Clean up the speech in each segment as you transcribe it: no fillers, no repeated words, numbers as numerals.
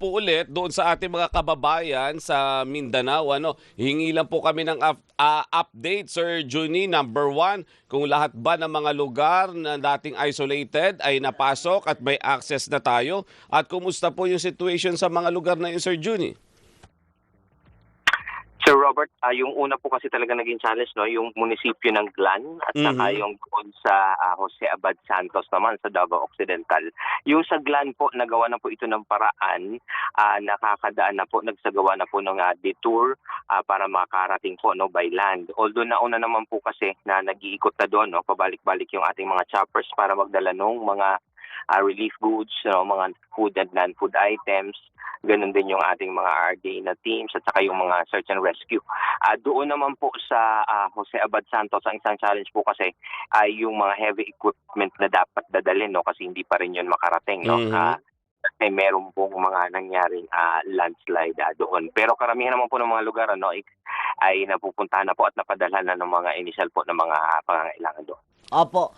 po ulit doon sa ating mga kababayan sa Mindanao. Hingi lang po kami ng update, Sir Juni. Number one, kung lahat ba ng mga lugar na dating isolated ay napasok at may access na tayo. At kumusta po yung situation sa mga lugar na yun, Sir Juni? Sir Robert, yung una po kasi talaga naging challenge, no, yung munisipyo ng Glan at saka yung doon sa Jose Abad Santos naman sa Davao Occidental. Yung sa Glan po, nagawa na po ito ng paraan, nakakadaan na po, nagsagawa na po ng detour para makarating po, no, by land. Although nauna naman po kasi na nag-iikot na doon, no, pabalik-balik yung ating mga choppers para magdala ng mga relief goods, no, mga food and non-food items. Ganun din yung ating mga RDA na teams at saka yung mga search and rescue. Doon naman po sa Jose Abad Santos, ang isang challenge po kasi ay yung mga heavy equipment na dapat dadalhin, no, kasi hindi pa rin yun makarating, no. Kasi meron pong mga nangyaring landslide doon. Pero karamihan naman po ng mga lugar, no, ay napupuntahan na po at napadalhan na ng mga initial po ng mga pangangailangan doon. Opo.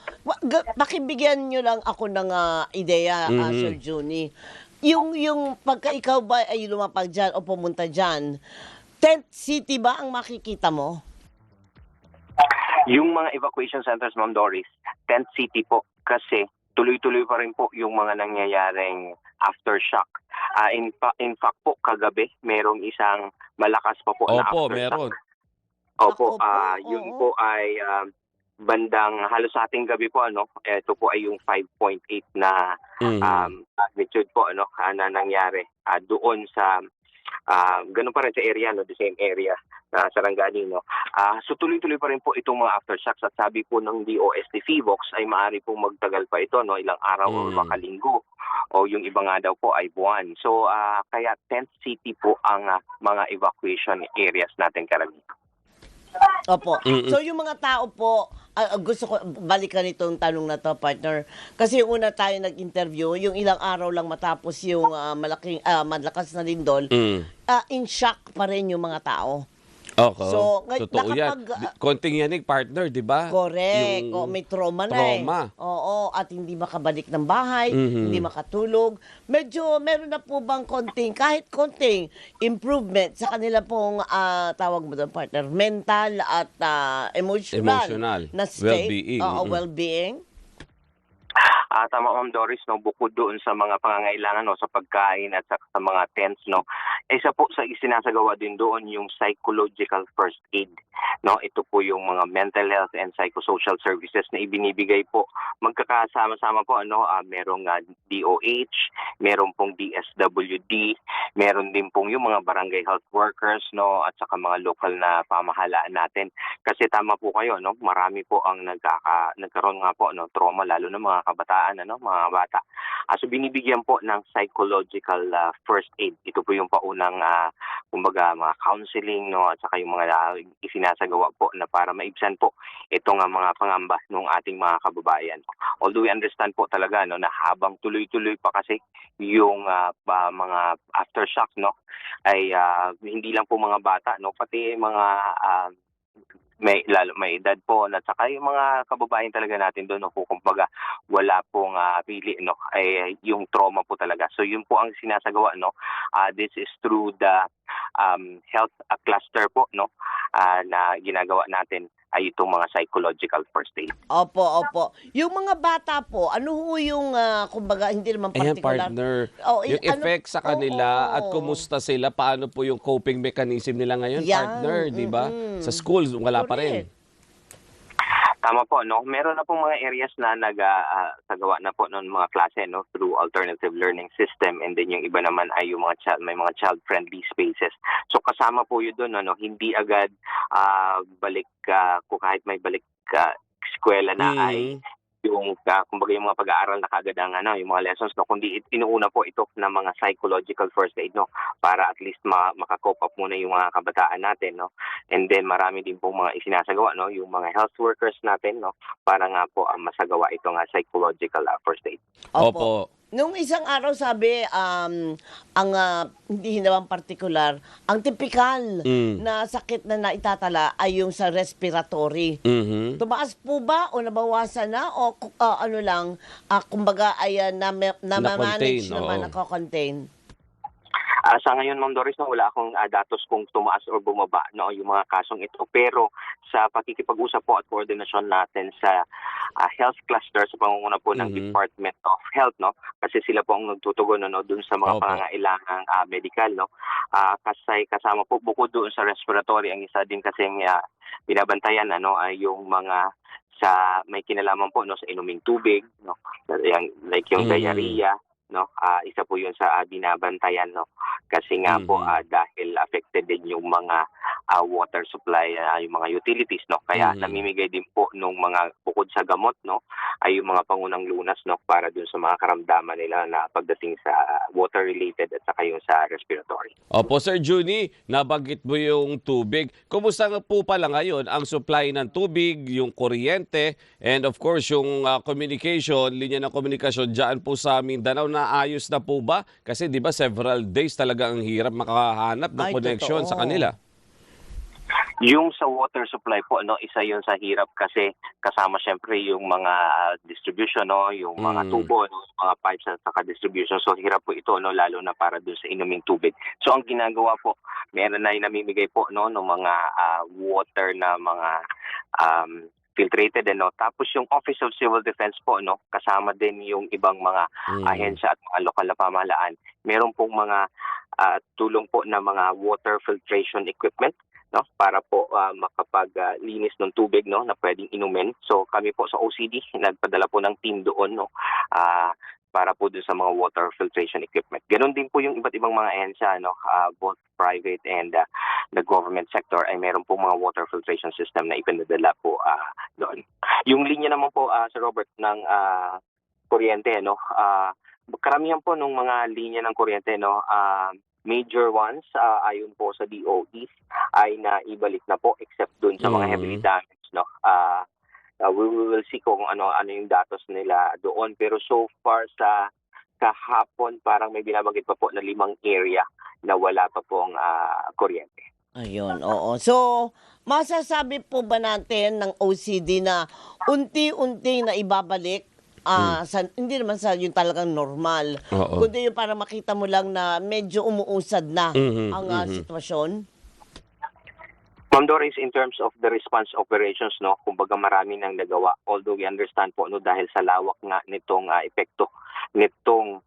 Pakibigyan nyo lang ako ng ideya, Sir Juni. Yung pagka ikaw ba ay lumapag dyan o pumunta dyan, tent city ba ang makikita mo? Yung mga evacuation centers, Ma'am Doris, tent city po kasi tuloy-tuloy pa rin po yung mga nangyayaring aftershock. In fact po, kagabi, merong isang malakas pa po na Opo, aftershock. meron. Opo, yun po ay bandang halos sa ating gabi po, ito po ay yung 5.8 na magnitude po, na nangyari doon sa ganun pa rin sa area, the same area na Sarangani, so tuloy-tuloy pa rin po itong mga aftershocks at sabi po ng DOST FIVOX ay maaari pong magtagal pa ito, ilang araw o baka linggo o yung iba nga daw po ay buwan. So kaya tent city po ang mga evacuation areas natin karamihan. Opo. So yung mga tao po, gusto ko balikan itong tanong na to, partner. Kasi yung una tayo nag-interview, yung ilang araw lang matapos yung malakas na lindol, in shock pa rin yung mga tao. Okay. So, totoo yan. Konting yanig, partner, di ba? Correct. May trauma na Oo, at hindi makabalik ng bahay, hindi makatulog. Medyo meron na po bang kahit konting improvement sa kanila pong, tawag mo doon, partner, mental at emotional na state. Well-being. Well-being. Tama, Ma'am Doris, bukod doon sa mga pangangailangan, sa pagkain at sa mga tents, isa po sa isinasagawa din doon yung psychological first aid. Ito po yung mga mental health and psychosocial services na ibinibigay po. Magkakasama-sama po, merong DOH, meron pong DSWD, meron din pong yung mga barangay health workers, at saka mga local na pamahalaan natin. Kasi tama po kayo, marami po ang nagkaroon nga po, trauma, lalo na mga kabataan, mga bata. So binibigyan po ng psychological first aid. Ito po yung paunang kumbaga mga counseling, at saka yung mga isinasagawa po na para maibsan po itong mga pangamba ng ating mga kababayan. Although we understand po talaga na habang tuloy-tuloy pa kasi yung mga aftershock, ay hindi lang po mga bata, pati mga may edad po at saka yung mga kababayan talaga natin doon, kumbaga wala pong pili, ay yung trauma po talaga. So yun po ang sinasagawa, this is through the health cluster po, na ginagawa natin ay itong mga psychological first aid. Opo. Yung mga bata po, ano ho yung, kumbaga, hindi naman particular. Partner, yung effect sa kanila at kumusta sila, paano po yung coping mechanism nila ngayon, partner, di ba? Sa school, wala pa rin. Tama po, meron na pong mga areas na nagsagawa na po ng mga klase, through alternative learning system, and then yung iba naman ay yung may mga child-friendly spaces. So kasama po yun doon, hindi agad balik, kung kahit may balik eskwela na ay yung kumbaga yung mga pag-aaral na kaagad ang yung mga lessons, kundi inuuna po ito ng mga psychological first aid, para at least maka-cope up muna yung mga kabataan natin, and then marami din pong mga isinasagawa, yung mga health workers natin, para nga po masagawa itong psychological first aid. Opo. Nung isang araw sabi, hindi naman partikular, ang tipikal na sakit na naitatala ay yung sa respiratory. Tumaas po ba o nabawasan na o kumbaga ay na-manage naman, nako-contain? Sa ngayon, Ma'am Doris, no, wala akong datos kung tumaas or bumaba no, yung mga kasong ito. Pero sa pakikipag-usap po at koordinasyon natin sa health cluster sa pangunguna po ng Department of Health, no, kasi sila po ang nagtutugon no, dun sa mga Opo. pangangailangang medical. No, kasi kasama po bukod doon sa respiratory, ang isa din kasing binabantayan ano, ay yung mga sa may kinalaman po no, sa inuming tubig, no, like yung diarrhea, no, isa po yun sa binabantayan, no, kasi nga po dahil affected din yung mga water supply, yung mga utilities, no, kaya namimigay din po nung mga bukod sa gamot, no, ay yung mga pangunang lunas, no, para dun sa mga karamdaman nila na pagdating sa water related at saka yung sa respiratory. Opo, Sir Juni, nabanggit mo yung tubig. Kumusta nga po pala ngayon ang supply ng tubig, yung kuryente, and of course yung communication, linya ng komunikasyon dyan po sa Mindanao, na ayos na po ba? Kasi di ba several days talaga ang hirap makahanap ng connection sa kanila. Yung sa water supply po, no, isa yun sa hirap kasi kasama syempre yung mga distribution, no, yung mga tubo, no, mga pipes at saka distribution. So hirap po ito, no, lalo na para dun sa inuming tubig. So ang ginagawa po, meron na namimigay po no, ng mga water na mga filtrated, no. Tapos yung Office of Civil Defense po, no, kasama din yung ibang mga ahensya at mga lokal na pamahalaan. Meron pong mga tulong po na mga water filtration equipment, no, para po makapaglinis ng tubig, no, na pwedeng inumin. So kami po sa OCD nagpadala po ng team doon, no, para po doon sa mga water filtration equipment. Ganon din po yung iba't ibang mga ahensya, no, both private and the government sector ay meron po mga water filtration system na ipinadala po doon. Yung linya naman po Sir Robert ng kuryente, no, karamihan po ng mga linya ng kuryente, no, major ones ayon po sa DOE ay naibalik na po except doon sa mga heavily damaged, no. We will see kung ano yung datos nila doon, pero so far sa kahapon parang may binabanggit pa po na 5 area na wala pa pong kuryente. Ayun, oo. So, masasabi po ba natin ng OCD na unti-unti na ibabalik hindi naman sa yung talagang normal, kundi yung para makita mo lang na medyo umuusad na ang sitwasyon? Ma'am Doris, in terms of the response operations, no, kumbaga marami nang nagawa. Although we understand po, no, dahil sa lawak nga nitong epekto nitong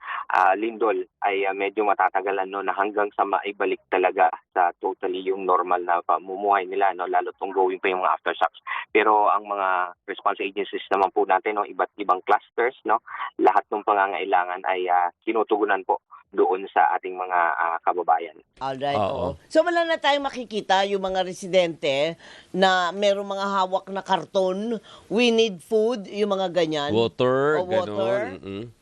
lindol ay medyo matatagalan, no, na hanggang sa maibalik talaga sa totally yung normal na pamumuhay nila, no, lalo tong going pa yung mga aftershocks. Pero ang mga response agencies naman po natin, no, iba't ibang clusters, no, lahat ng pangangailangan ay tinutugunan po doon sa ating mga kababayan. Alright, oo. So wala na tayong makikita yung mga residente na merong mga hawak na karton, we need food, yung mga ganyan. Water, water. ganon.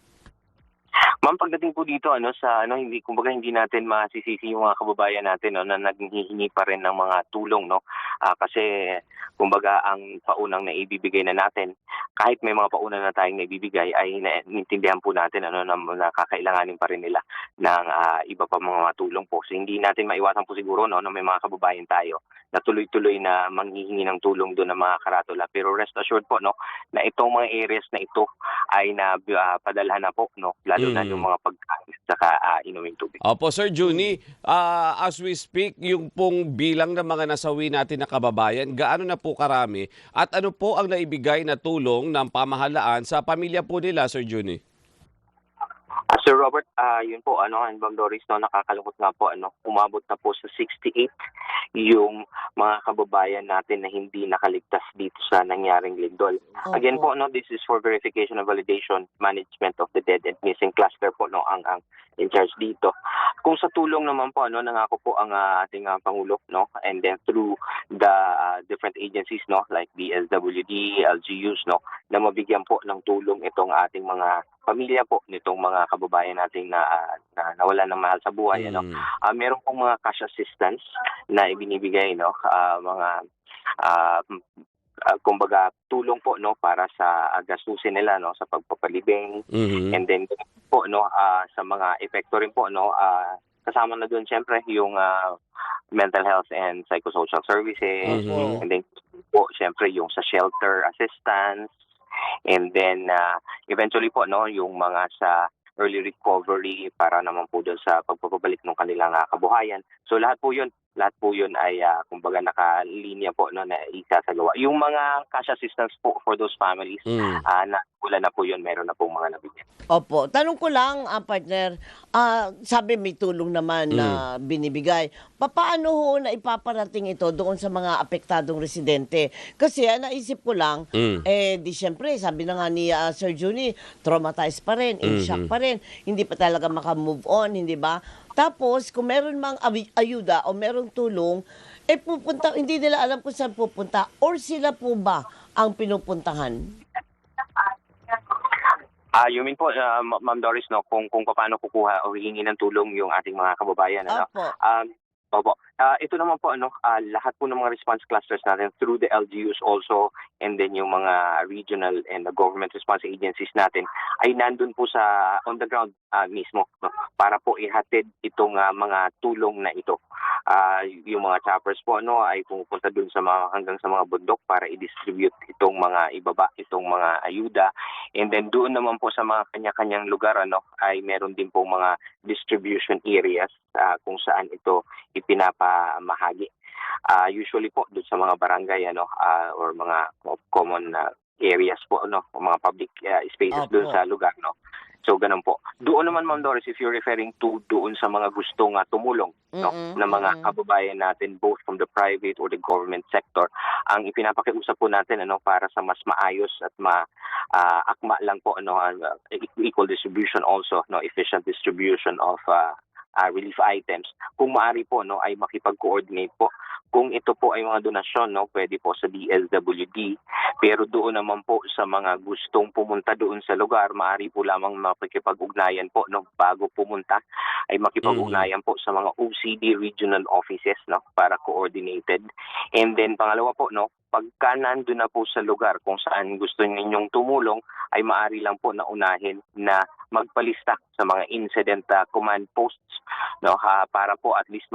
Ma'am, pagdating po dito sa hindi natin masisisi yung mga kababayan natin, no, na naghihingi pa rin ng mga tulong, no. Kasi kumbaga ang paunang naibibigay na natin, kahit may mga pauna na tayong naibibigay, ay naintindihan po natin na kakailanganin pa rin nila ng iba pa mga tulong po. So hindi natin maiwasan po siguro, no, na may mga kababayan tayo na tuloy-tuloy na manghihingi ng tulong doon ng mga karatula. Pero rest assured po, no, na itong mga areas na ito ay padalhan na po, no, lalo na yung mga pagkain at saka inuming tubig. Opo, Sir Juni, as we speak, yung pong bilang ng mga nasawi natin na kababayan, gaano na po karami at ano po ang naibigay na tulong ng pamahalaan sa pamilya po nila, Sir Juni? Sir Robert, yun po, and Ma'am Doris, no, nakakalungkot nga po, umabot na po sa 68 yung mga kababayan natin na hindi nakaligtas dito sa nangyaring lindol. Again po, no, this is for verification and validation, management of the dead and missing cluster po, no, ang in charge dito. Kung sa tulong naman po, nangako po ang ating Pangulo, no, and then through the different agencies, no, like DSWD, LGUs, no, na mabigyan po ng tulong itong ating mga pamilya po nitong mga kababayan nating na nawala ng mahal sa buhay, meron pong mga cash assistance na ibinibigay, no, mga kumbaga tulong po, no, para sa gastusin nila, no, sa pagpapalibing, and then po, no, sa mga epekto rin po, no, kasama na doon syempre yung mental health and psychosocial services, and then po syempre yung sa shelter assistance, and then eventually po, no, yung mga sa early recovery, para naman po doon sa pagpapabalik ng kanilang kabuhayan. So lahat po yun ay kumbaga nakalinya po no, na isasagawa. Yung mga cash assistance po for those families, na wala na po yun, meron na pong mga nabigyan. Opo. Tanong ko lang, partner, sabi may tulong naman na binibigay. Paano ho na ipaparating ito doon sa mga apektadong residente? Kasi naisip ko lang, di syempre, sabi na nga ni Sir Juni, traumatized pa rin, in shock pa rin, hindi pa talaga makamove on, hindi ba? Tapos, kung meron mang ayuda o merong tulong, pupunta, hindi nila alam kung saan pupunta or sila po ba ang pinupuntahan? You mean po, Ma'am Doris, no, kung paano kukuha o hihingi ng tulong yung ating mga kababayan, ano? Opo. Opo. Ito naman po, lahat po ng mga response clusters natin through the LGUs also, and then yung mga regional and government response agencies natin ay nandun po sa on the ground mismo, no, para po ihatid itong mga tulong na ito. Yung mga choppers po ay pumupunta dun sa hanggang sa mga bundok para i-distribute itong mga itong mga ayuda. And then doon naman po sa mga kanya-kanyang lugar ay meron din po mga distribution areas kung saan ito ipinapamahagi. Usually po doon sa mga barangay or mga common areas po mga public spaces doon sa lugar So ganun po. Doon naman, Ma'am Doris, if you're referring to doon sa mga gustong tumulong na mga kababayan natin both from the private or the government sector, ang ipinapakiusap po natin para sa mas maayos at akma lang po equal distribution also, efficient distribution of relief items. Kung maaari po ay makipag-coordinate po. Kung ito po ay mga donasyon, pwede po sa DSWD. Pero doon naman po sa mga gustong pumunta doon sa lugar, maaari po lamang makipag-ugnayan po bago pumunta ay makipag-ugnayan po sa mga OCD regional offices para coordinated. And then pangalawa po pagka nandun na po sa lugar kung saan gusto ninyong tumulong, ay maaari lang po na unahin na magpalista sa mga incident command posts para po at least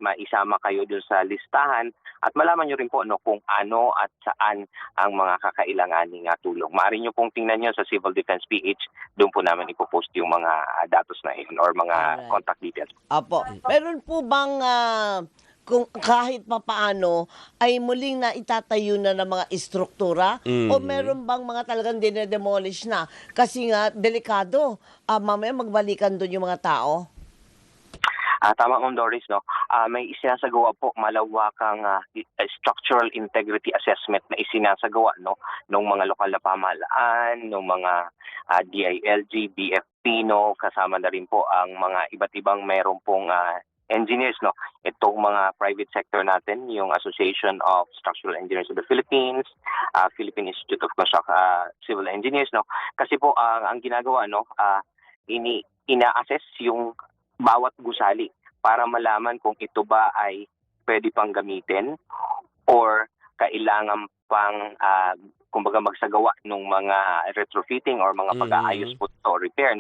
maisama kayo dun sa listahan at malaman nyo rin po kung ano at saan ang mga kakailanganing tulong. Maaari nyo pong tingnan nyo sa Civil Defense PH, doon po namin ipopost yung mga datos na yun or mga contact details. Apo. Meron po bang kung kahit papaano ay muling na itatayo na ng mga istruktura o meron bang mga talagang dinedemolish na kasi nga delikado mamaya magbalikan doon yung mga tao? Tama, Ma'am Doris, may isinasagawa po malawakang structural integrity assessment na isinasagawa ng mga lokal na pamahalaan, ng mga DILG, BFP, kasama na rin po ang mga iba't ibang meron pong engineers, itong mga private sector natin, yung Association of Structural Engineers of the Philippines, Philippine Institute of Civil Engineers, kasi po ang ginagawa, ina-assess yung bawat gusali para malaman kung ito ba ay pwede pang gamitin or kailangan pang kumbaga magsagawa ng mga retrofitting or mga pag-aayos po o repair,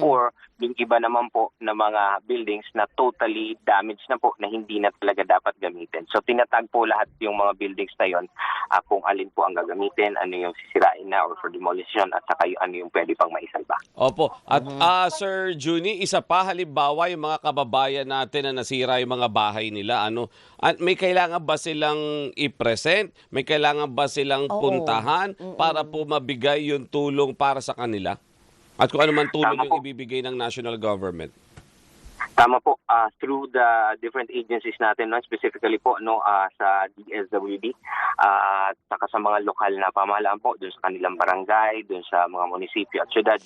or yung iba naman po na mga buildings na totally damaged na po na hindi na talaga dapat gamitin. So tinatag po lahat yung mga buildings na yon kung alin po ang gagamitin, ano yung sisirain na or for demolition at saka ano yung pwede pang maisalba. Opo. At Sir Juni, isa pa halimbawa yung mga kababayan natin na nasira yung mga bahay nila, at may kailangan ba silang i-present? May kailangan ba silang puntahan para po mabigay yung tulong para sa kanila? At kung ano man tulong yung ibibigay ng national government? Tama po. Through the different agencies natin, specifically po sa DSWD at saka sa mga lokal na pamahalaan po, dun sa kanilang barangay, dun sa mga munisipyo at syudad,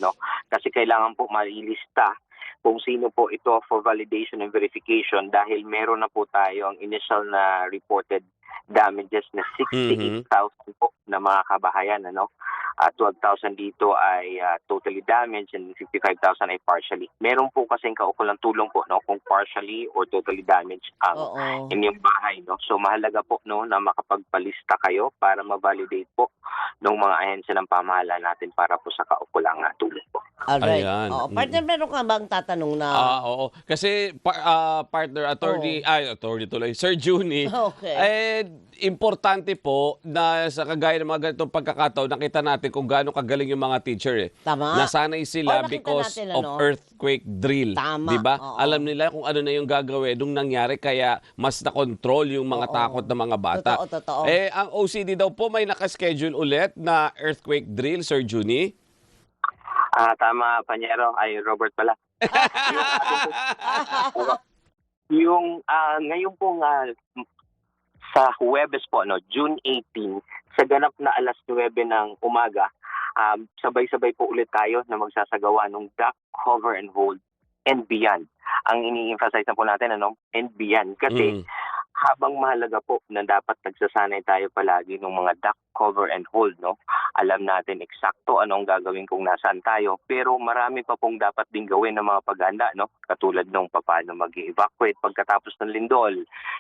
kasi kailangan po malilista kung sino po ito for validation and verification dahil meron na po tayo ang initial na reported damages na 68,000 po na mga kabahayan. 12,000 dito ay totally damaged and 55,000 ay partially. Meron po kasing kaukulang tulong po kung partially or totally damaged ang inyong bahay. So mahalaga po na makapagpalista kayo para ma-validate po ng mga ahensya ng pamahalaan natin para po sa kaukulang tulong po. Alright. Ayan. Oo. Partner, meron ka bang tatanong na... Oo. Kasi partner, attorney tuloy, Sir Juni, Okay. importante po na sa kagaya ng mga ganitong pagkakataon, nakita natin kung gaano kagaling yung mga teacher. Tama. Nasanay sila Nakita because natin, of earthquake drill. Tama. Di ba? Oo. Alam nila kung ano na yung gagawin nung nangyari, kaya mas na-control yung mga takot ng mga bata. Totoo. Ang OCD daw po may nakaschedule ulit na earthquake drill, Sir Juni. Tama, Panyero. Ay, Robert pala. Ngayon pong sa Huwebes po, June 18, sa ganap na alas 9 ng umaga, sabay-sabay po ulit tayo na magsasagawa ng duck, cover, and hold and beyond. Ang ini-emphasize na po natin, and beyond. Kasi habang mahalaga po na dapat nagsasanay tayo palagi ng mga duck, cover, and hold, alam natin eksakto anong gagawin kung nasaan tayo, pero marami pa pong dapat din gawin ng mga paghanda, katulad nung paano mag-evacuate pagkatapos ng lindol,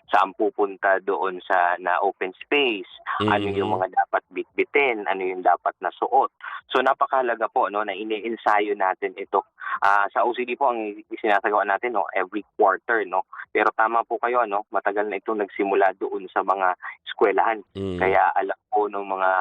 saan pupunta doon sa na open space, ano yung mga dapat bitbitin, ano yung dapat na suot. So napakahalaga po na ini-ensayo natin ito. Sa OCD po ang sinasagawa natin every quarter, pero tama po kayo, matagal na itong nagsimula doon sa mga eskwelahan. Kaya alam po ng mga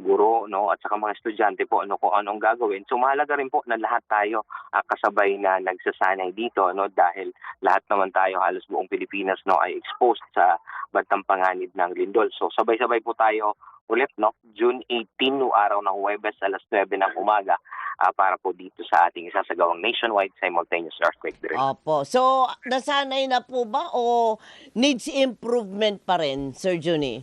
guro at saka mga estudyante po kung anong gagawin. So mahalaga rin po na lahat tayo kasabay na nagsasanay dito, dahil lahat naman tayo, halos buong Pilipinas ay exposed sa bantang panganib ng lindol. So sabay-sabay po tayo ulit, June 18, araw ng Huwebes, alas 9 ng umaga, para po dito sa ating isasagawang nationwide simultaneous earthquake drill. Opo. So, nasanay na po ba o needs improvement pa rin, Sir Juni?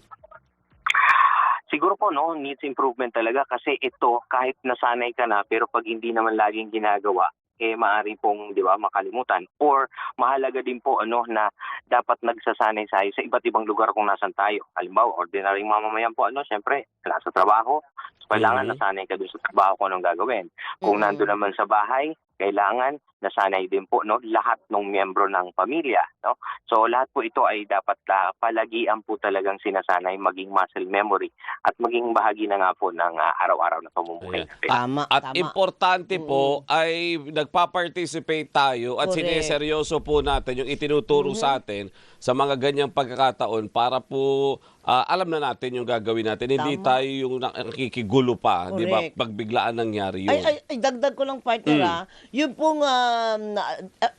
Siguro po, needs improvement talaga kasi ito, kahit nasanay ka na, pero pag hindi naman laging ginagawa, maaari pong, makalimutan. Or mahalaga din po, na dapat nagsasanay tayo sa iba't ibang lugar kung nasan tayo. Halimbawa, ordinaryong mamamayan po, syempre, nasa trabaho. So, kailangan nasanay ka doon sa trabaho kung anong gagawin. Kung nandun naman sa bahay, kailangan nasanay din po lahat ng miyembro ng pamilya. So lahat po ito ay dapat palagian po talagang sinasanay, maging muscle memory at maging bahagi na nga po ng araw-araw na pamumuhay. Tama. At importante po ay nagpa-participate tayo at Correct. sineseryoso po natin yung itinuturo sa atin sa mga ganyang pagkakataon para po alam na natin yung gagawin natin. Hindi tayo yung nakikigulo pa, di ba? Correct. Pag biglaan nangyari yun. Ay, dagdag ko lang, partner, yung pong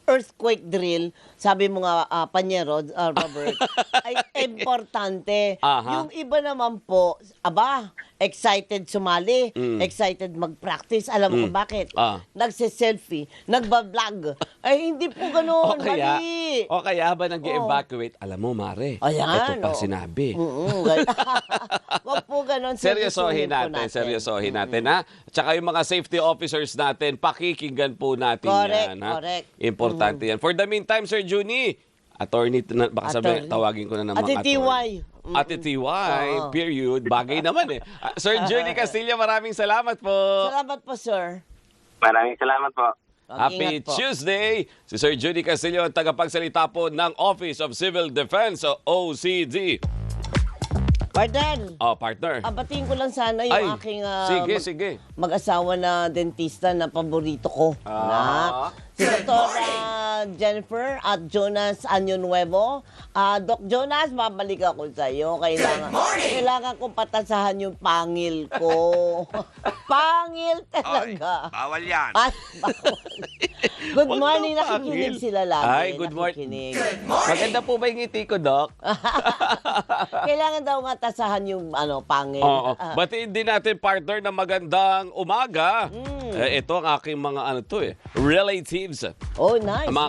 earthquake drill, sabi mo nga, Panyero, Robert, ay importante. Yung iba naman po, excited sumali, excited mag-practice. Alam mo kung bakit? Nagse-selfie, nagba-vlog. Ay, hindi po ganun. Mali. O kaya ba nag-evacuate? Alam mo, Mare, Ayan, ito pa sinabi. Wag po ganun. Seryosohin natin, ha? At saka yung mga safety officers natin, pakikinggan po natin Correct, yan, ha? correct. Importante yan. For the meantime, Sir Juni, attorney, baka sabihin, tawagin ko na naman Ate TY. Ate TY, period. Bagay naman eh. Sir Juni Castillo, maraming salamat po. Salamat po, sir. Maraming salamat po. Happy Tuesday! Si Sir Judy Castillo, ang tagapagsalita po ng Office of Civil Defense o OCD. Partner. Partner. Batiin ko lang sana yung aking sige. mag-asawa na dentista na paborito ko. Si Dr. Jennifer at Jonas Anyo Nuevo. Doc Jonas, babalik ako sa iyo. Kailangan kong patasahan yung pangil ko. Pangil talaga. Bawal yan. Bawal. Good Wag morning. daw Nakikinig pangil. sila lagi. Ay, good morning. Maganda po ba yung ngiti ko, Doc? Kailangan daw nga tasahan yung pangil. Oo. Batiin din natin, partner, na magandang umaga. Ito ang aking mga relatives. Oh, nice. Ang mga